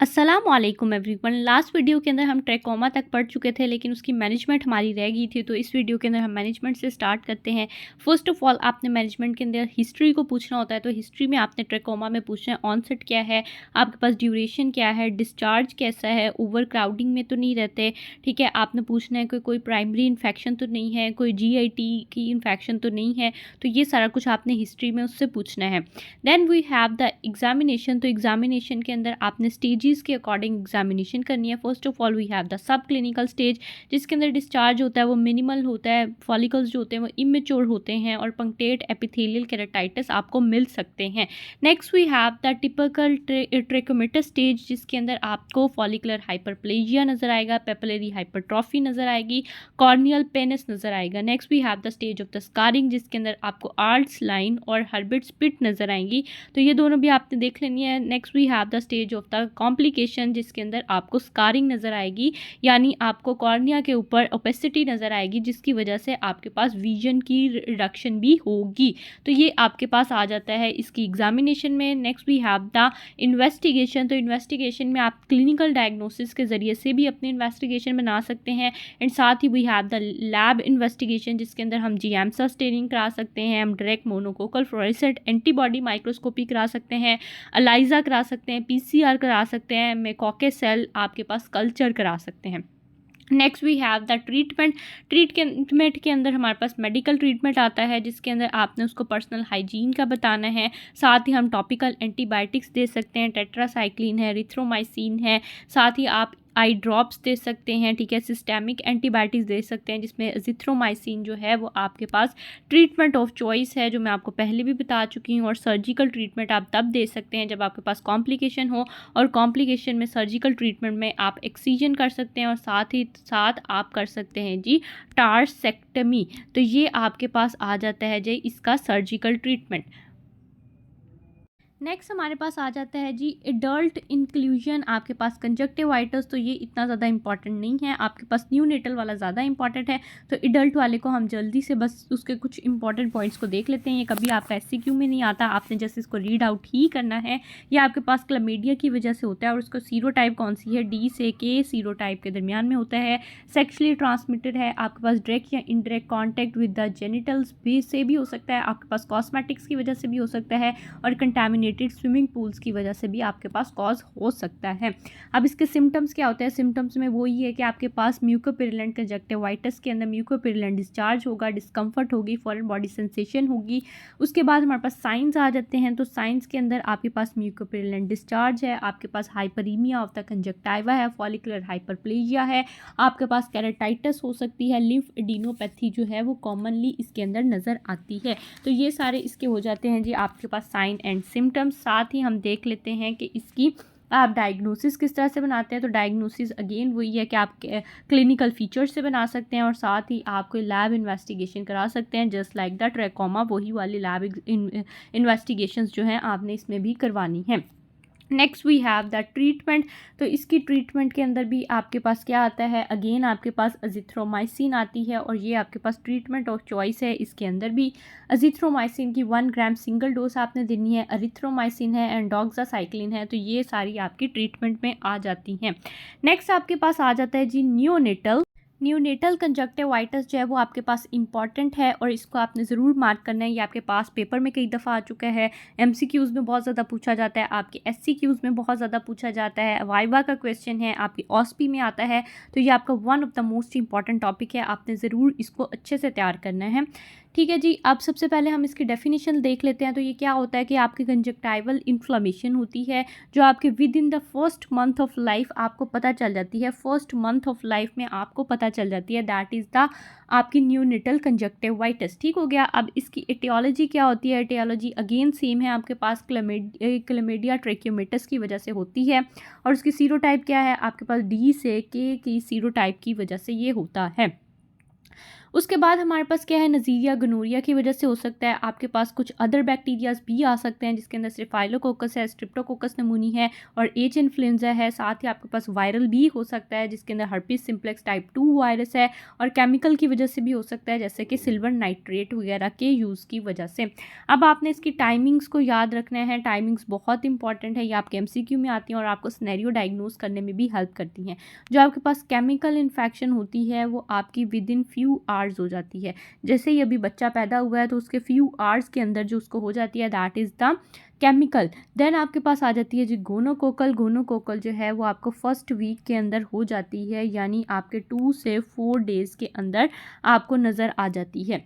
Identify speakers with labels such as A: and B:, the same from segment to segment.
A: अस्सलामुअलैकुम everyone. Last video के अंदर हम ट्रैकोमा तक पढ़ चुके थे, लेकिन उसकी मैनेजमेंट हमारी रह गई थी। तो इस वीडियो के अंदर हम मैनेजमेंट से स्टार्ट करते हैं। फर्स्ट ऑफ ऑल आपने मैनेजमेंट के अंदर हिस्ट्री को पूछना होता है। तो हिस्ट्री में आपने ट्रैकोमा में पूछना है ऑनसेट क्या है, आपके पास ड्यूरेशन क्या है, डिस्चार्ज कैसा है, ओवर क्राउडिंग में तो नहीं रहते, ठीक है। आपने पूछना है कि कोई प्राइमरी इन्फेक्शन तो नहीं है, कोई GIT की इन्फेक्शन तो नहीं है। तो ये सारा कुछ आपने हिस्ट्री में उससे पूछना है। Then we have the examination. तो एग्जामिनेशन के अंदर आपने स्टेजेस के अकॉर्डिंग एग्जामिनेशन करनी है। First of all we have the sub clinical stage, जिसके अंदर डिस्चार्ज होता है वो मिनिमल होता है, फॉलिकल्स जो होते हैं वो इमेच्योर होते हैं और पंक्टेट एपिथेलियल केराटाइटिस आपको मिल सकते हैं। Next we have the typical trachomatous stage, जिसके अंदर आपको फॉलिकुलर हाइपरप्लेजिया नजर आएगा, पेपिलरी हाइपरट्रॉफी नजर आएगी, कॉर्नियल पेनिस नजर आएगा। Next we have the stage of the scarring, जिसके अंदर आपको आर्ट्स लाइन और हर्बिट स्पिट नजर आएंगी। तो ये दोनों भी आपने देख लेनी है। Next we have the stage of the complication, जिसके अंदर आपको स्कारिंग नजर आएगी, यानी आपको कॉर्निया के ऊपर ओपेसिटी नजर आएगी, जिसकी वजह से आपके पास विजन की रिडक्शन भी होगी। तो ये आपके पास आ जाता है इसकी एग्जामिनेशन में। Next we have the investigation. तो इन्वेस्टिगेशन में आप क्लिनिकल डायग्नोसिस के जरिए से भी अपनी इन्वेस्टिगेशन बना सकते हैं। एंड साथ ही we have the lab investigation, जिसके अंदर हम GAMSA स्टेनिंग करा सकते हैं, हम direct monoclonal fluorescent antibody microscopy करा सकते हैं, अलाइजा करा सकते हैं, PCR करा सकते हैं, मेकोके सेल आपके पास कल्चर करा सकते हैं। Next we have the treatment के अंदर हमारे पास मेडिकल ट्रीटमेंट आता है, जिसके अंदर आपने उसको पर्सनल हाइजीन का बताना है। साथ ही हम टॉपिकल एंटीबायोटिक्स दे सकते हैं, टेट्रासाइक्लिन है, रिथ्रोमाइसिन है। साथ ही आप आई ड्रॉप्स दे सकते हैं, ठीक है। सिस्टेमिक एंटीबायोटिक्स दे सकते हैं, जिसमें एजिथ्रोमाइसिन जो है वो आपके पास ट्रीटमेंट ऑफ चॉइस है, जो मैं आपको पहले भी बता चुकी हूँ। और सर्जिकल ट्रीटमेंट आप तब दे सकते हैं जब आपके पास कॉम्प्लिकेशन हो, और कॉम्प्लिकेशन में सर्जिकल ट्रीटमेंट में आप एक्सीजन कर सकते हैं और साथ ही साथ आप कर सकते हैं जी टार्सेक्टमी। तो ये आपके पास आ जाता है जी इसका सर्जिकल ट्रीटमेंट। नेक्स्ट हमारे पास आ जाता है जी एडल्ट इंक्लूजन। आपके पास कंजक्टिवाइटिस, तो ये इतना ज़्यादा इंपॉर्टेंट नहीं है, आपके पास न्यूनेटल वाला ज़्यादा इंपॉर्टेंट है। तो एडल्ट वाले को हम जल्दी से बस उसके कुछ इंपॉर्टेंट पॉइंट्स को देख लेते हैं। ये कभी आपका SCQ में नहीं आता, आपने जैसे इसको रीड आउट ही करना है। ये आपके पास क्लमीडिया की वजह से होता है, और उसका सीरोटाइप कौन सी है, D से K सीरोटाइप के दरमियान में होता है। सेक्शुअली ट्रांसमिटेड है, आपके पास डायरेक्ट या indirect contact with the genitals भी से भी हो सकता है, आपके पास कॉस्मेटिक्स की वजह से भी हो सकता है, और कंटामिनेटेड स्विमिंग पूल्स की वजह से भी आपके पास कॉज हो सकता है। अब इसके सिम्टम्स क्या होते हैं? सिम्टम्स में वो ये है कि आपके पास म्यूकोपिरुलेंट कंजक्टिवाइटिस के अंदर म्यूकोपिरुलेंट डिस्चार्ज होगा, डिस्कम्फर्ट होगी, फॉरेन बॉडी सेंसेशन होगी। उसके बाद हमारे पास साइंस आ जाते हैं। तो साइंस के अंदर आपके पास म्यूकोपिरुलेंट डिस्चार्ज है, आपके पास हाइपरीमिया ऑफ द कंजक्टाइवा है, फॉलिकुलर हाइपरप्लेजिया है, आपके पास केराटाइटिस हो सकती है, लिम्फ एडिनोपैथी जो है वो कॉमनली इसके अंदर नज़र आती है। तो ये सारे इसके हो जाते हैं जी आपके पास साइन एंड सिम्टम्स। साथ ही हम देख लेते हैं कि इसकी आप डायग्नोसिस किस तरह से बनाते हैं। तो डायग्नोसिस अगेन वही है कि आप क्लिनिकल फीचर्स से बना सकते हैं, और साथ ही आप कोई लैब इन्वेस्टिगेशन करा सकते हैं, जस्ट लाइक द ट्रैकोमा। वही वाली लैब इन्वेस्टिगेशंस जो हैं आपने इसमें भी करवानी है। Next we have the treatment. तो इसकी ट्रीटमेंट के अंदर भी आपके पास क्या आता है, अगेन आपके पास अजिथ्रोमाइसिन आती है, और ये आपके पास ट्रीटमेंट ऑफ चॉइस है। इसके अंदर भी अजिथ्रोमाइसिन की 1 ग्राम सिंगल डोज आपने देनी है, एरिथ्रोमाइसिन है, एंड डॉक्सासाइक्लिन है। तो ये सारी आपकी ट्रीटमेंट में आ जाती हैं। नेक्स्ट आपके पास आ जाता है जी न्यूनेटल कंजक्टिवाइटिस जो है वो आपके पास इंपॉर्टेंट है, और इसको आपने ज़रूर मार्क करना है। ये आपके पास पेपर में कई दफ़ा आ चुका है, MCQs में बहुत ज़्यादा पूछा जाता है, आपके SCQs में बहुत ज़्यादा पूछा जाता है, वाइवा का क्वेश्चन है, आपकी OSPI में आता है। तो ये आपका one of the most important topic है, आपने ज़रूर इसको अच्छे से तैयार करना है। ठीक है जी। अब सबसे पहले हम इसकी डेफिनेशन देख लेते हैं। तो ये क्या होता है कि आपकी कंजक्टाइवल इन्फ्लेमेशन होती है, जो आपके with in the first month of life आपको पता चल जाती है। फर्स्ट मंथ ऑफ लाइफ में आपको पता चल जाती है, दैट इज़ द आपकी न्यूनेटल कंजक्टिवाइटिस। ठीक हो गया। अब इसकी एटियोलॉजी क्या होती है? एटियोलॉजी अगेन सेम है, आपके पास क्लमीडिया ट्रैकोमेटस की वजह से होती है, और उसकी सीरोटाइप क्या है? आपके पास D से K की सीरोटाइप की वजह से ये होता है। उसके बाद हमारे पास क्या है, नज़ीरिया गोनोरिया की वजह से हो सकता है। आपके पास कुछ अदर बैक्टीरियाज भी आ सकते हैं जिसके अंदर स्टेफाइलोकोकस है, स्ट्रिप्टोकोकस नमूनी है और एच इन्फ्लुएंजा है। साथ ही आपके पास वायरल भी हो सकता है जिसके अंदर हर्पीस सिम्प्लेक्स टाइप 2 वायरस है, और केमिकल की वजह से भी हो सकता है जैसे कि सिल्वर नाइट्रेट वगैरह के यूज़ की वजह से। अब आपने इसकी टाइमिंग्स को याद रखना है। टाइमिंग्स बहुत इंपॉर्टेंट है, ये आपके एमसीक्यू में आती हैं और आपको सिनेरियो डायग्नोस करने में भी हेल्प करती हैं। जो आपके पास केमिकल इन्फेक्शन होती है वो आपकी विद इन फ्यू आवर्स हो जाती है। जैसे ही अभी बच्चा पैदा हुआ है तो उसके फ्यू आवर्स के अंदर जो उसको हो जाती है, that is the chemical. Then आपके पास आ जाती है जी गोनोकोकल। गोनोकोकल जो है वो आपको फर्स्ट वीक के अंदर हो जाती है, यानी आपके 2 से 4 डेज़ के अंदर आपको नज़र आ जाती है।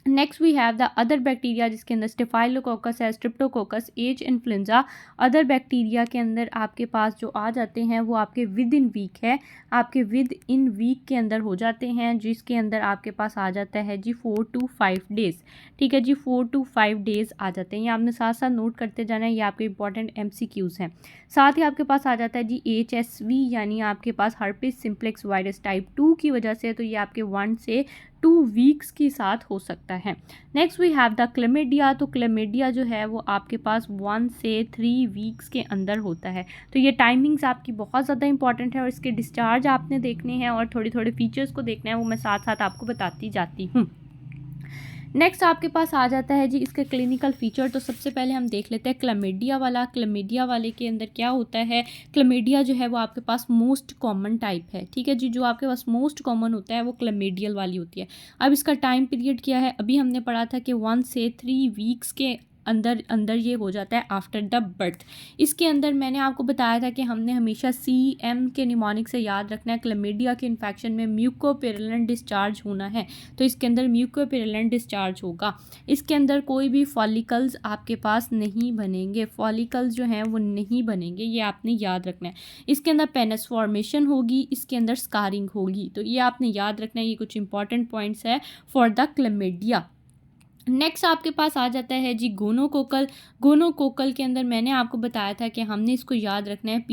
A: Next we have the other bacteria जिसके अंदर स्टेफाइलोकोकस है, streptococcus, H influenza. Other bacteria के अंदर आपके पास जो आ जाते हैं वो आपके विद इन वीक है, आपके विद इन वीक के अंदर हो जाते हैं, जिसके अंदर आपके पास आ जाता है जी 4 to 5 डेज़। ठीक है जी, 4 to 5 डेज़ आ जाते हैं। ये आपने साथ साथ नोट करते जाना है, ये आपके इंपॉर्टेंट MCQs हैं। साथ ही आपके पास आ जाता है जी HSV, यानी आपके पास हर्पिस सिम्प्लेक्स वायरस टाइप 2 की वजह से, तो ये आपके 1 से 2 वीक्स के साथ हो सकता है। Next we have the chlamydia. तो क्लेमिडिया जो है वो आपके पास 1 से 3 वीक्स के अंदर होता है। तो ये टाइमिंग्स आपकी बहुत ज़्यादा इंपॉर्टेंट है और इसके डिस्चार्ज आपने देखने हैं और थोड़े थोड़े फीचर्स को देखना है, वो मैं साथ साथ आपको बताती जाती हूँ। नेक्स्ट आपके पास आ जाता है जी इसके क्लिनिकल फीचर। तो सबसे पहले हम देख लेते हैं क्लमीडिया वाला। क्लमीडिया वाले के अंदर क्या होता है, क्लमीडिया जो है वो आपके पास मोस्ट कॉमन टाइप है। ठीक है जी, जो आपके पास मोस्ट कॉमन होता है वो क्लमीडियल वाली होती है। अब इसका टाइम पीरियड क्या है, अभी हमने पढ़ा था कि 1 से 3 वीक्स के अंदर ये हो जाता है आफ्टर द बर्थ। इसके अंदर मैंने आपको बताया था कि हमने हमेशा CM के निमोनिक से याद रखना है। क्लमीडिया के इन्फेक्शन में म्यूकोपेरिलेंट डिस्चार्ज होना है, तो इसके अंदर म्यूकोपेरिलेंट डिस्चार्ज होगा। इसके अंदर कोई भी फॉलिकल्स आपके पास नहीं बनेंगे, फॉलिकल्स जो हैं वो नहीं बनेंगे, ये आपने याद रखना है। इसके अंदर पेनस फॉर्मेशन होगी, इसके अंदर स्कारिंग होगी, तो ये आपने याद रखना है। ये कुछ इंपॉर्टेंट पॉइंट्स है फॉर द क्लमीडिया। नेक्स्ट आपके पास आ जाता है जी गोनोकोकल। गोनोकोकल के अंदर मैंने आपको बताया था कि हमने इसको याद रखना है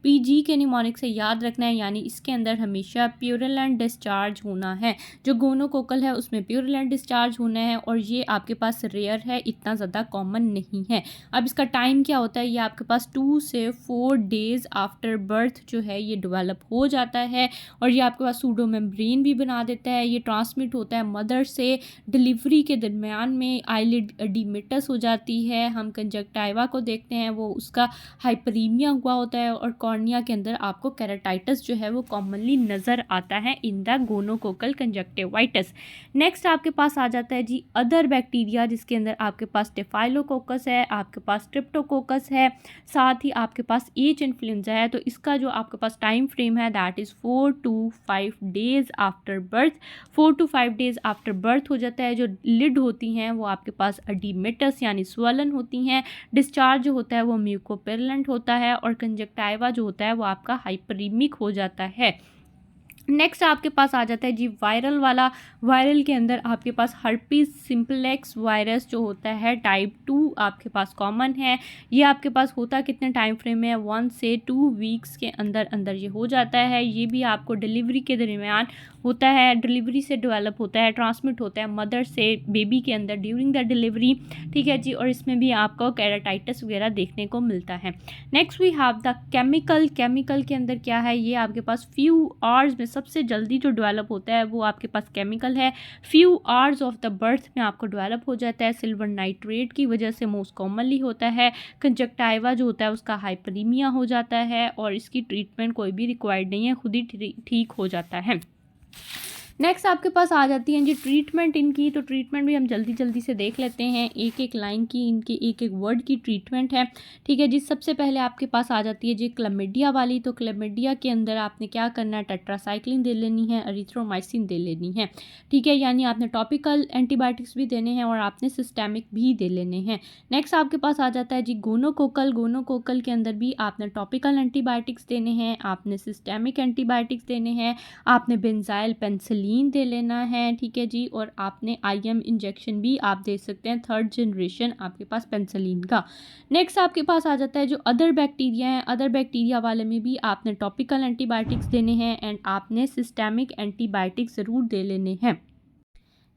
A: PG के निमोनिक से याद रखना है, यानी इसके अंदर हमेशा प्यूरिलेंट डिस्चार्ज होना है। जो गोनोकोकल है उसमें प्यूरिलेंट डिस्चार्ज होना है और ये आपके पास रेयर है, इतना ज़्यादा कॉमन नहीं है। अब इसका टाइम क्या होता है, ये आपके पास 2 से 4 डेज़ आफ्टर बर्थ जो है ये डेवलप हो जाता है और ये आपके पास सूडो मेम्ब्रेन भी बना देता है। ये ट्रांसमिट होता है मदर से, डिलीवरी के दरमियान में आईलिड एडिमिटस हो जाती है। हम कंजक्टाइवा को देखते हैं, वो उसका हाइपरीमिया हुआ होता है और कॉर्निया के अंदर आपको केराटाइटिस जो है वो कॉमनली नज़र आता है in the gonococcal conjunctivitis. Next आपके पास आ जाता है जी अदर बैक्टीरिया, जिसके अंदर आपके पास स्टेफाइलोकोकस है, आपके पास स्ट्रिप्टोकोकस है, साथ ही आपके पास एच इन्फ्लुएंजा है। तो इसका जो आपके पास टाइम फ्रेम है that is 4 to 5 days after birth. 4 to 5 days after birth हो जाता है। जो लिड होती हैं वो आपके पास एडिमेटस यानी स्वलन होती हैं। डिस्चार्ज जो होता है वो म्यूकोपेरिलेंट होता है और कंजक्टाइवा जो होता है वो आपका हाइपरीमिक हो जाता है। नेक्स्ट आपके पास आ जाता है जी वायरल वाला। वायरल के अंदर आपके पास हर्पीस सिम्प्लेक्स वायरस जो होता है टाइप 2 आपके पास कॉमन है। ये आपके पास होता कितने टाइम फ्रेम में है, 1 से 2 वीक्स के अंदर अंदर ये हो जाता है। ये भी आपको डिलीवरी के दरमियान होता है, डिलीवरी से डेवलप होता है, ट्रांसमिट होता है मदर से बेबी के अंदर ड्यूरिंग द डिलीवरी। ठीक है जी, और इसमें भी आपको केराटाइटिस वगैरह देखने को मिलता है। Next we have the chemical. Chemical के अंदर क्या है, ये आपके पास फ्यू आवर्स में सबसे जल्दी जो डेवलप होता है वो आपके पास केमिकल है। Few hours of the birth में आपको डेवलप हो जाता है। सिल्वर नाइट्रेट की वजह से मोस्ट कॉमनली होता है। कंजक्टाइवा जो होता है उसका हाइपरीमिया हो जाता है और इसकी ट्रीटमेंट कोई भी रिक्वायर्ड नहीं है, खुद ही ठीक हो जाता है। नेक्स्ट आपके पास आ जाती हैं जी ट्रीटमेंट इनकी। तो ट्रीटमेंट भी हम जल्दी से देख लेते हैं, एक एक लाइन की इनके एक एक वर्ड की ट्रीटमेंट है। ठीक है जी, सबसे पहले आपके पास आ जाती है जी क्लमीडिया वाली। तो क्लमीडिया के अंदर आपने क्या करना है, टेट्रासाइक्लिन दे लेनी है, एरिथ्रोमाइसिन दे लेनी है। ठीक है, यानी आपने टॉपिकल एंटीबायोटिक्स भी देने हैं और आपने सिस्टेमिक भी दे लेने हैं। नेक्स्ट आपके पास आ जाता है जी गोनोकोकल। गोनोकोकल के अंदर भी आपने टॉपिकल एंटीबायोटिक्स देने हैं, आपने सिस्टेमिक एंटीबायोटिक्स देने हैं, आपने बेंजाइल पेनिसिलिन पेंसिलिन दे लेना है, ठीक है जी। और आपने IM इंजेक्शन भी आप दे सकते हैं 3rd जनरेशन आपके पास पेंसिलिन का। नेक्स्ट आपके पास आ जाता है जो अदर बैक्टीरिया हैं, अदर बैक्टीरिया वाले में भी आपने टॉपिकल एंटीबायोटिक्स देने हैं एंड आपने सिस्टेमिक एंटीबायोटिक्स ज़रूर दे लेने हैं।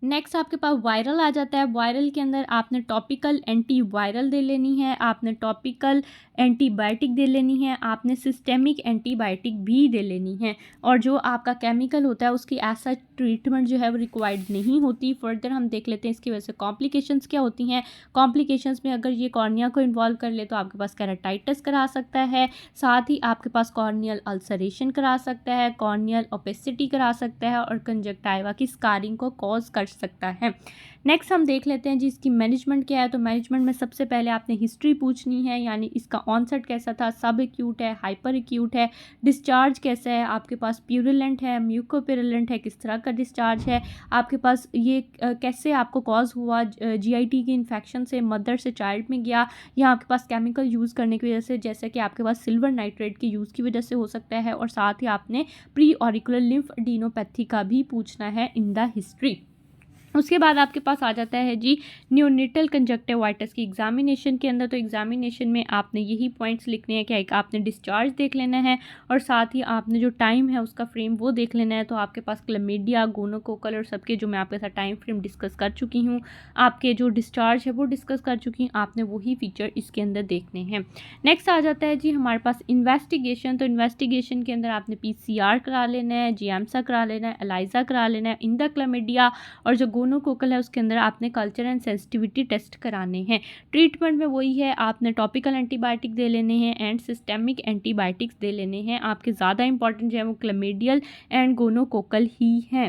A: नेक्स्ट आपके पास वायरल आ जाता है। वायरल के अंदर आपने टॉपिकल एंटीवायरल दे लेनी है, आपने टॉपिकल एंटीबायोटिक दे लेनी है, आपने सिस्टेमिक एंटीबायोटिक भी दे लेनी है। और जो आपका केमिकल होता है उसकी ऐसा ट्रीटमेंट जो है वो रिक्वायर्ड नहीं होती। फर्दर हम देख लेते हैं इसकी वजह से कॉम्प्लिकेशंस क्या होती हैं। कॉम्प्लिकेशंस में अगर ये कॉर्निया को इन्वॉल्व कर ले तो आपके पास केराटाइटिस करा सकता है, साथ ही आपके पास कॉर्नियल अल्सरेशन करा सकता है, कॉर्नियल ओपेसिटी करा सकता है और कंजक्टाइवा की स्कारिंग को कॉज कर सकता है। नेक्स्ट हम देख लेते हैं जी इसकी मैनेजमेंट क्या है। तो मैनेजमेंट में सबसे पहले आपने हिस्ट्री पूछनी है, यानी इसका ऑनसेट कैसा था, सब एक्यूट है, हाइपर एक्यूट है, डिस्चार्ज कैसा है, आपके पास प्यूरिलेंट है, म्यूकोप्यूरिलेंट है, किस तरह का डिस्चार्ज है, आपके पास ये कैसे आपको कॉज हुआ, GIT की इन्फेक्शन से मदर से चाइल्ड में गया या आपके पास केमिकल यूज़ करने की वजह से, जैसे कि आपके पास सिल्वर नाइट्रेट के यूज़ की वजह से हो सकता है। और साथ ही आपने प्री ऑरिकुलर लिम्फेडेनोपैथी का भी पूछना है इन द हिस्ट्री। उसके बाद आपके पास आ जाता है जी न्यूनेटल कंजक्टिवाइटिस की एग्जामिनेशन के अंदर। तो एग्जामिनेशन में आपने यही पॉइंट्स लिखने हैं कि एक आपने डिस्चार्ज देख लेना है और साथ ही आपने जो टाइम है उसका फ्रेम वो देख लेना है। तो आपके पास क्लमीडिया, गोनोकोकल और सबके जो मैं आपके साथ टाइम फ्रेम डिस्कस कर चुकी हूँ, आपके जो डिस्चार्ज है वो डिस्कस कर चुकी हूँ, आपने वही फीचर इसके अंदर देखने हैं। नेक्स्ट आ जाता है जी हमारे पास इन्वेस्टिगेशन। तो इन्वेस्टिगेशन के अंदर आपने PCR करा लेना है, GAMSA करा लेना है, ELISA करा लेना है, इन द क्लमीडिया और जो गोनोकोकल है उसके अंदर आपने कल्चर एंड सेंसिटिविटी टेस्ट कराने हैं। ट्रीटमेंट में वही है, आपने टॉपिकल एंटीबायोटिक दे लेने हैं एंड सिस्टेमिक एंटीबायोटिक्स दे लेने हैं। आपके ज़्यादा इंपॉर्टेंट जो है वो क्लमीडियल एंड गोनोकोकल ही हैं।